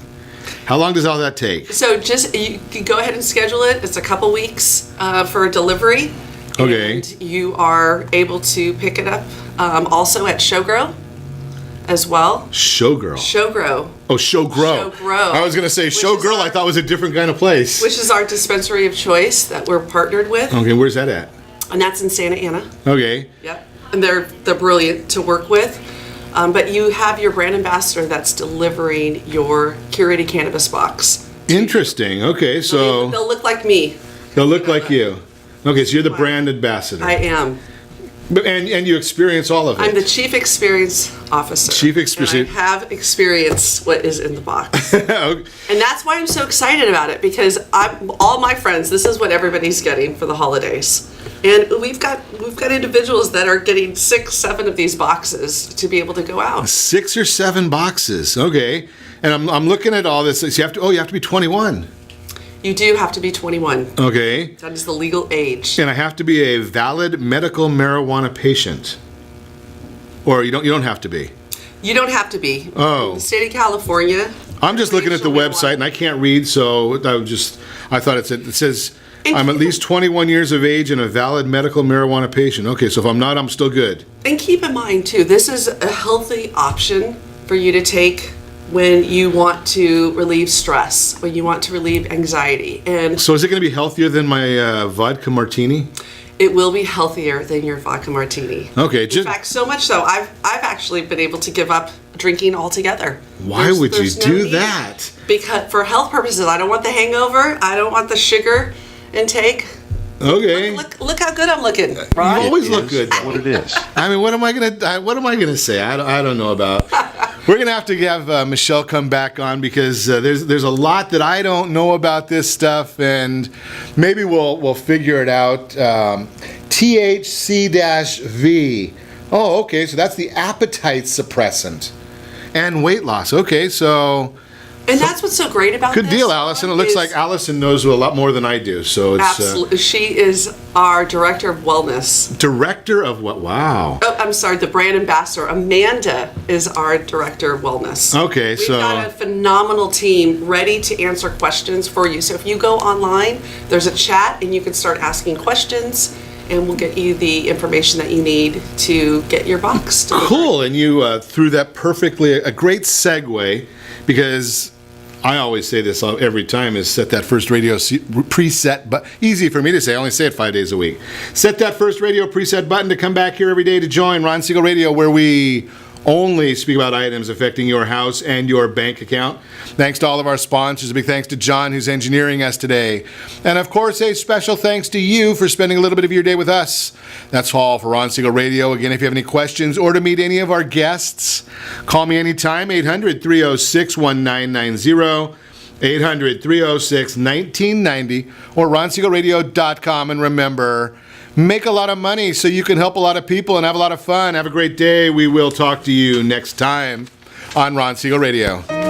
How long does all that take? So you can go ahead and schedule it. It's a couple weeks for a delivery. Okay. And you are able to pick it up also at Showgrow as well. Showgirl. Showgrow. Oh, Showgrow. Showgrow. I was going to say Showgirl. I thought was a different kind of place. Which is our dispensary of choice that we're partnered with. Okay, where's that at? And that's in Santa Ana. Okay. Yep. And they're brilliant to work with. But you have your brand ambassador that's delivering your curated cannabis box. Interesting. Okay, so They'll look like me. they'll look like you. Okay, so you're the brand ambassador. I am. And you experience all of it. I'm the Chief Experience Officer. Chief Experience. And I have experienced what is in the box. Okay. And that's why I'm so excited about it, because all my friends, this is what everybody's getting for the holidays. And we've got individuals that are getting 6, 7 of these boxes to be able to go out. 6 or 7 boxes. Okay. And I'm looking at all this. So you have to be 21. You do have to be 21. Okay. That is the legal age. And I have to be a valid medical marijuana patient. Or you don't have to be. You don't have to be. Oh. In the state of California. I'm just looking at the website and I can't read, so I thought it says I'm at least 21 years of age and a valid medical marijuana patient. Okay, so if I'm not, I'm still good. And keep in mind too, this is a healthy option for you to take when you want to relieve stress, when you want to relieve anxiety. And so is it going to be healthier than my vodka martini? It will be healthier than your vodka martini. Okay. In fact, so much so, I've actually been able to give up drinking altogether. Why would you do that? Because for health purposes, I don't want the hangover. I don't want the sugar intake. Okay. Look how good I'm looking. Ron. You always look good. What it is. I mean, what am I gonna say? I don't know about. We're gonna have to have Michelle come back on because there's a lot that I don't know about this stuff, and maybe we'll figure it out. THC-V. Oh, okay. So that's the appetite suppressant and weight loss. Okay, so. And that's what's so great about this. Good deal, Allison. It looks like Allison knows a lot more than I do. So it's absolutely. She is our director of wellness. Director of what? Wow. Oh, I'm sorry, the brand ambassador. Amanda is our director of wellness. Okay, We've got a phenomenal team ready to answer questions for you. So if you go online, there's a chat and you can start asking questions. And we'll get you the information that you need to get your box delivered. Cool, and you threw that perfectly, a great segue, because I always say this every time, is set that first radio preset, but easy for me to say, I only say it 5 days a week. Set that first radio preset button to come back here every day to join Ron Siegel Radio, where we only speak about items affecting your house and your bank account. Thanks to all of our sponsors. A big thanks to John, who's engineering us today. And of course, a special thanks to you for spending a little bit of your day with us. That's all for Ron Siegel Radio. Again, if you have any questions or to meet any of our guests, call me anytime, 800-306-1990. 800-306-1990 or ronsiegelradio.com. And remember, make a lot of money so you can help a lot of people and have a lot of fun. Have a great day. We will talk to you next time on Ron Siegel Radio.